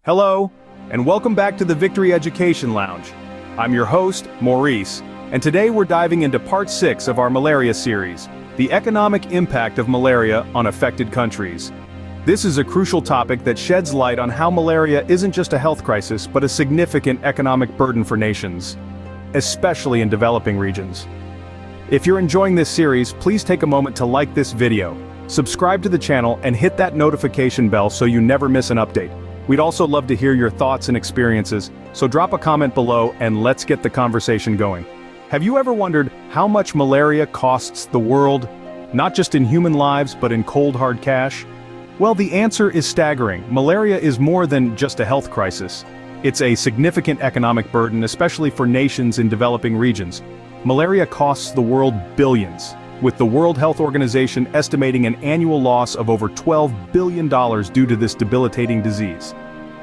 Hello, and welcome back to the Victory Education Lounge. I'm your host, Maurice, and today we're diving into part 6 of our malaria series, the economic impact of malaria on affected countries. This is a crucial topic that sheds light on how malaria isn't just a health crisis, but a significant economic burden for nations, especially in developing regions. If you're enjoying this series, please take a moment to like this video, subscribe to the channel, and hit that notification bell so you never miss an update. We'd also love to hear your thoughts and experiences, so drop a comment below and let's get the conversation going. Have you ever wondered how much malaria costs the world? Not just in human lives, but in cold hard cash? Well, the answer is staggering. Malaria is more than just a health crisis. It's a significant economic burden, especially for nations in developing regions. Malaria costs the world billions, with the World Health Organization estimating an annual loss of over $12 billion due to this debilitating disease.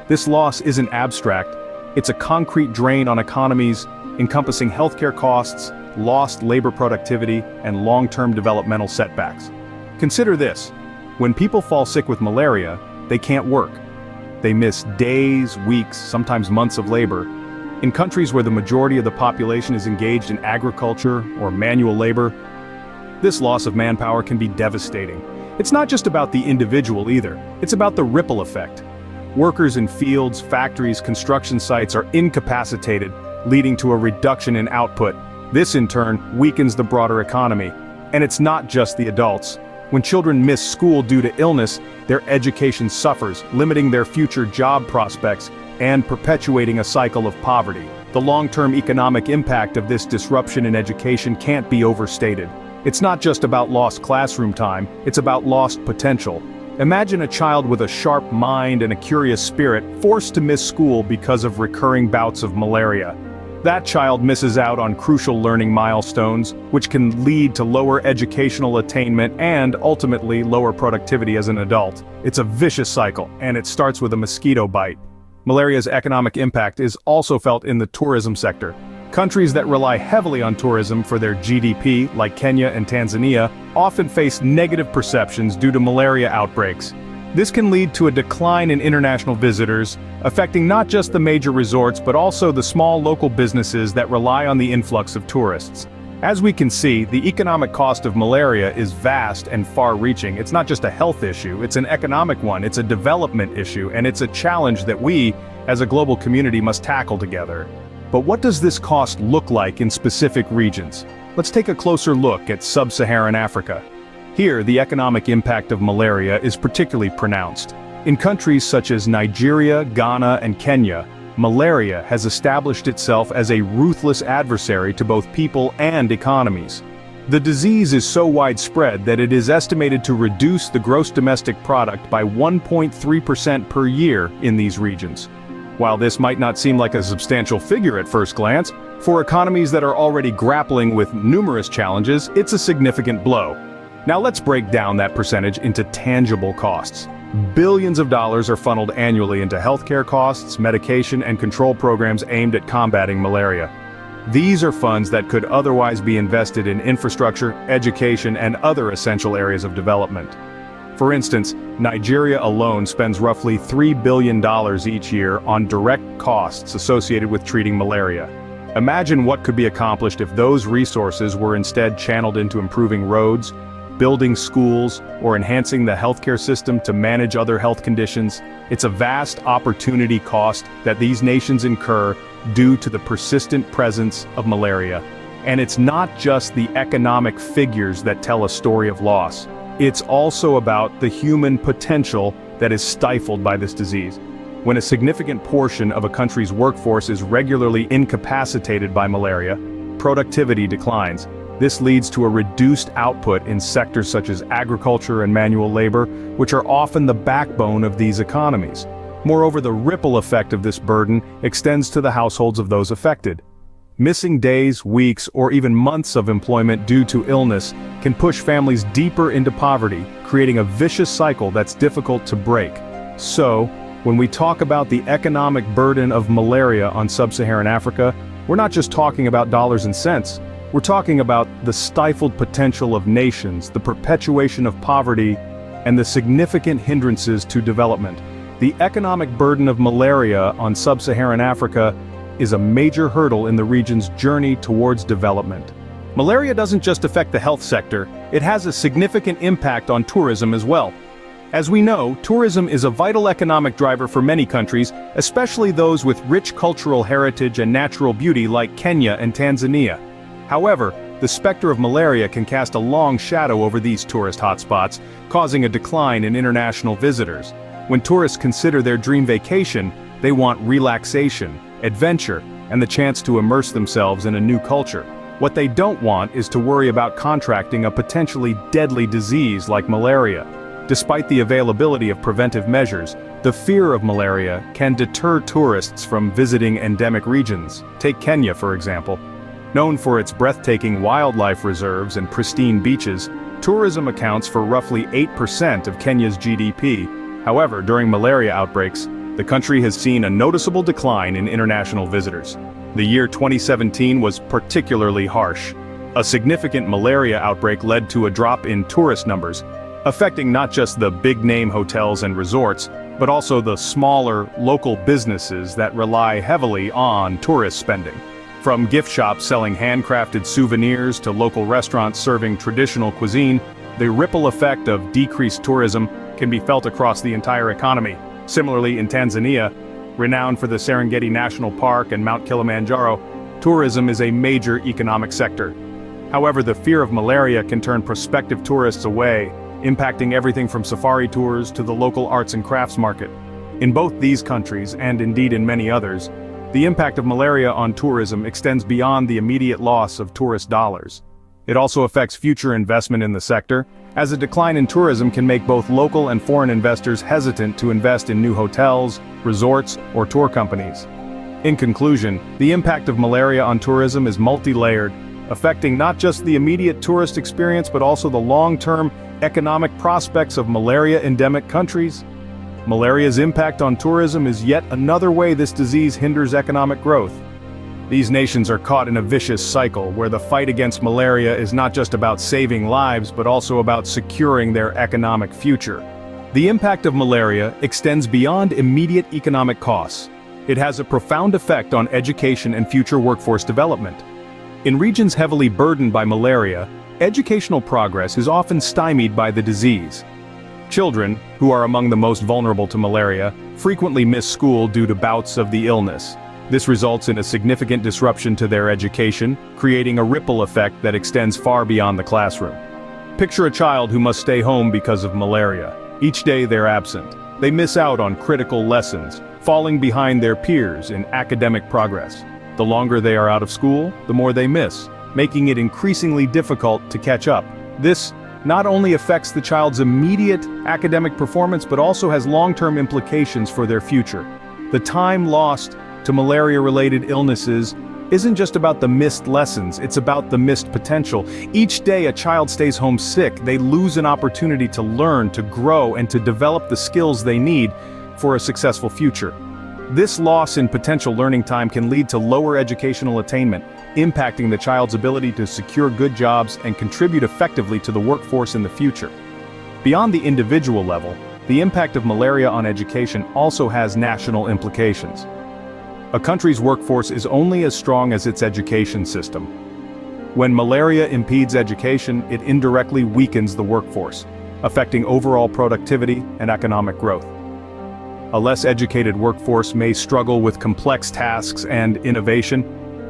This loss isn't abstract, it's a concrete drain on economies, encompassing healthcare costs, lost labor productivity, and long-term developmental setbacks. Consider this: when people fall sick with malaria, they can't work. They miss days, weeks, sometimes months of labor. In countries where the majority of the population is engaged in agriculture or manual labor, this loss of manpower can be devastating. It's not just about the individual either, it's about the ripple effect. Workers in fields, factories, construction sites are incapacitated, leading to a reduction in output. This in turn weakens the broader economy. And it's not just the adults. When children miss school due to illness, their education suffers, limiting their future job prospects and perpetuating a cycle of poverty. The long-term economic impact of this disruption in education can't be overstated. It's not just about lost classroom time, it's about lost potential. Imagine a child with a sharp mind and a curious spirit forced to miss school because of recurring bouts of malaria. That child misses out on crucial learning milestones, which can lead to lower educational attainment and, ultimately, lower productivity as an adult. It's a vicious cycle, and it starts with a mosquito bite. Malaria's economic impact is also felt in the tourism sector. Countries that rely heavily on tourism for their GDP, like Kenya and Tanzania, often face negative perceptions due to malaria outbreaks. This can lead to a decline in international visitors, affecting not just the major resorts but also the small local businesses that rely on the influx of tourists. As we can see, the economic cost of malaria is vast and far-reaching. It's not just a health issue, it's an economic one, it's a development issue, and it's a challenge that we, as a global community, must tackle together. But what does this cost look like in specific regions? Let's take a closer look at Sub-Saharan Africa. Here, the economic impact of malaria is particularly pronounced. In countries such as Nigeria, Ghana, and Kenya, malaria has established itself as a ruthless adversary to both people and economies. The disease is so widespread that it is estimated to reduce the gross domestic product by 1.3% per year in these regions. While this might not seem like a substantial figure at first glance, for economies that are already grappling with numerous challenges, it's a significant blow. Now let's break down that percentage into tangible costs. Billions of dollars are funneled annually into healthcare costs, medication, and control programs aimed at combating malaria. These are funds that could otherwise be invested in infrastructure, education, and other essential areas of development. For instance, Nigeria alone spends roughly $3 billion each year on direct costs associated with treating malaria. Imagine what could be accomplished if those resources were instead channeled into improving roads, building schools, or enhancing the healthcare system to manage other health conditions. It's a vast opportunity cost that these nations incur due to the persistent presence of malaria. And it's not just the economic figures that tell a story of loss. It's also about the human potential that is stifled by this disease. When a significant portion of a country's workforce is regularly incapacitated by malaria, productivity declines. This leads to a reduced output in sectors such as agriculture and manual labor, which are often the backbone of these economies. Moreover, the ripple effect of this burden extends to the households of those affected. Missing days, weeks, or even months of employment due to illness can push families deeper into poverty, creating a vicious cycle that's difficult to break. So, when we talk about the economic burden of malaria on Sub-Saharan Africa, we're not just talking about dollars and cents. We're talking about the stifled potential of nations, the perpetuation of poverty, and the significant hindrances to development. the economic burden of malaria on Sub-Saharan Africa is a major hurdle in the region's journey towards development. Malaria doesn't just affect the health sector, it has a significant impact on tourism as well. As we know, tourism is a vital economic driver for many countries, especially those with rich cultural heritage and natural beauty like Kenya and Tanzania. However, the specter of malaria can cast a long shadow over these tourist hotspots, causing a decline in international visitors. When tourists consider their dream vacation, they want relaxation, adventure, and the chance to immerse themselves in a new culture. What they don't want is to worry about contracting a potentially deadly disease like malaria. Despite the availability of preventive measures, the fear of malaria can deter tourists from visiting endemic regions. Take Kenya, for example. Known for its breathtaking wildlife reserves and pristine beaches, tourism accounts for roughly 8% of Kenya's GDP. However, during malaria outbreaks, the country has seen a noticeable decline in international visitors. The year 2017 was particularly harsh. A significant malaria outbreak led to a drop in tourist numbers, affecting not just the big-name hotels and resorts, but also the smaller, local businesses that rely heavily on tourist spending. From gift shops selling handcrafted souvenirs to local restaurants serving traditional cuisine, the ripple effect of decreased tourism can be felt across the entire economy. Similarly, in Tanzania, renowned for the Serengeti National Park and Mount Kilimanjaro, tourism is a major economic sector. However, the fear of malaria can turn prospective tourists away, impacting everything from safari tours to the local arts and crafts market. In both these countries, and indeed in many others, the impact of malaria on tourism extends beyond the immediate loss of tourist dollars. It also affects future investment in the sector, as a decline in tourism can make both local and foreign investors hesitant to invest in new hotels, resorts, or tour companies. In conclusion, the impact of malaria on tourism is multi-layered, affecting not just the immediate tourist experience but also the long-term economic prospects of malaria-endemic countries. Malaria's impact on tourism is yet another way this disease hinders economic growth. These nations are caught in a vicious cycle where the fight against malaria is not just about saving lives but also about securing their economic future. The impact of malaria extends beyond immediate economic costs. It has a profound effect on education and future workforce development. In regions heavily burdened by malaria, educational progress is often stymied by the disease. Children, who are among the most vulnerable to malaria, frequently miss school due to bouts of the illness. This results in a significant disruption to their education, creating a ripple effect that extends far beyond the classroom. Picture a child who must stay home because of malaria. Each day they're absent. They miss out on critical lessons, falling behind their peers in academic progress. The longer they are out of school, the more they miss, making it increasingly difficult to catch up. This not only affects the child's immediate academic performance but also has long-term implications for their future. The time lost to malaria-related illnesses isn't just about the missed lessons, it's about the missed potential. Each day a child stays home sick, they lose an opportunity to learn, to grow, and to develop the skills they need for a successful future. This loss in potential learning time can lead to lower educational attainment, impacting the child's ability to secure good jobs and contribute effectively to the workforce in the future. Beyond the individual level, the impact of malaria on education also has national implications. A country's workforce is only as strong as its education system. When malaria impedes education, it indirectly weakens the workforce, affecting overall productivity and economic growth. A less educated workforce may struggle with complex tasks and innovation,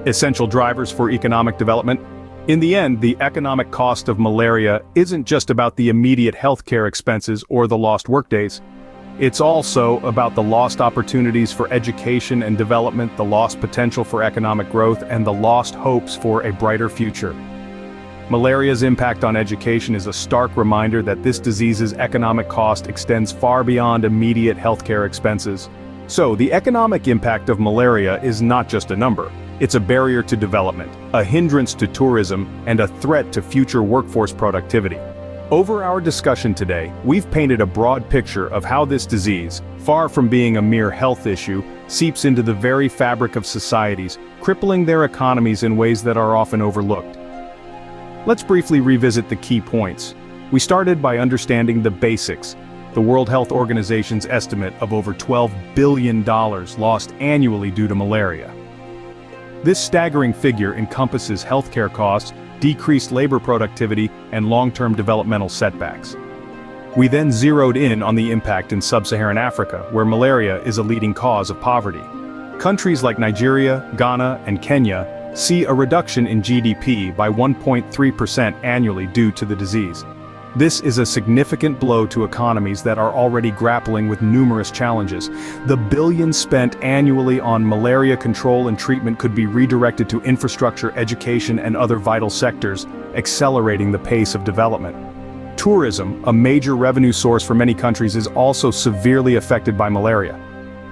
essential drivers for economic development. In the end, the economic cost of malaria isn't just about the immediate healthcare expenses or the lost workdays. It's also about the lost opportunities for education and development, the lost potential for economic growth, and the lost hopes for a brighter future. Malaria's impact on education is a stark reminder that this disease's economic cost extends far beyond immediate healthcare expenses. So, the economic impact of malaria is not just a number. It's a barrier to development, a hindrance to tourism, and a threat to future workforce productivity. Over our discussion today, we've painted a broad picture of how this disease, far from being a mere health issue, seeps into the very fabric of societies, crippling their economies in ways that are often overlooked. Let's briefly revisit the key points. We started by understanding the basics. The World Health Organization's estimate of over $12 billion lost annually due to malaria. This staggering figure encompasses healthcare costs, decreased labor productivity, and long-term developmental setbacks. We then zeroed in on the impact in Sub-Saharan Africa, where malaria is a leading cause of poverty. Countries like Nigeria, Ghana, and Kenya see a reduction in GDP by 1.3% annually due to the disease. This is a significant blow to economies that are already grappling with numerous challenges. The billions spent annually on malaria control and treatment could be redirected to infrastructure, education, and other vital sectors, accelerating the pace of development. Tourism, a major revenue source for many countries, is also severely affected by malaria.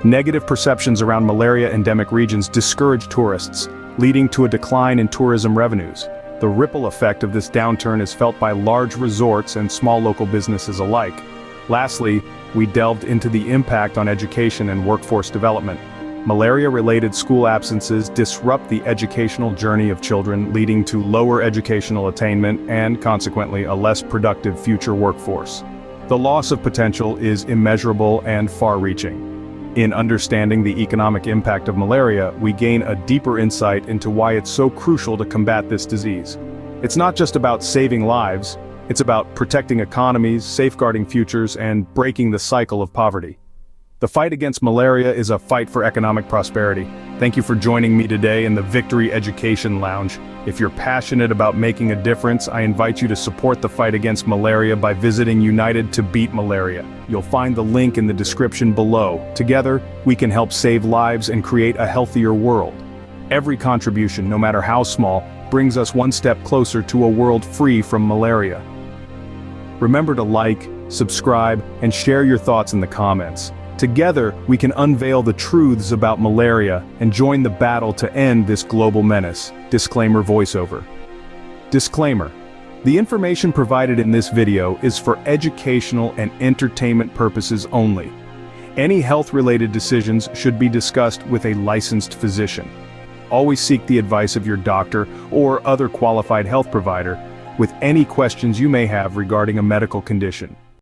Negative perceptions around malaria-endemic regions discourage tourists, leading to a decline in tourism revenues. The ripple effect of this downturn is felt by large resorts and small local businesses alike. Lastly, we delved into the impact on education and workforce development. Malaria-related school absences disrupt the educational journey of children, leading to lower educational attainment and, consequently, a less productive future workforce. The loss of potential is immeasurable and far-reaching. In understanding the economic impact of malaria, we gain a deeper insight into why it's so crucial to combat this disease. It's not just about saving lives, it's about protecting economies, safeguarding futures, and breaking the cycle of poverty. The fight against malaria is a fight for economic prosperity. Thank you for joining me today in the Victory Education Lounge. If you're passionate about making a difference, I invite you to support the fight against malaria by visiting United to Beat Malaria. You'll find the link in the description below. Together, we can help save lives and create a healthier world. Every contribution, no matter how small, brings us one step closer to a world free from malaria. Remember to like, subscribe, and share your thoughts in the comments. Together, we can unveil the truths about malaria and join the battle to end this global menace. Disclaimer voiceover. Disclaimer. The information provided in this video is for educational and entertainment purposes only. Any health-related decisions should be discussed with a licensed physician. Always seek the advice of your doctor or other qualified health provider with any questions you may have regarding a medical condition.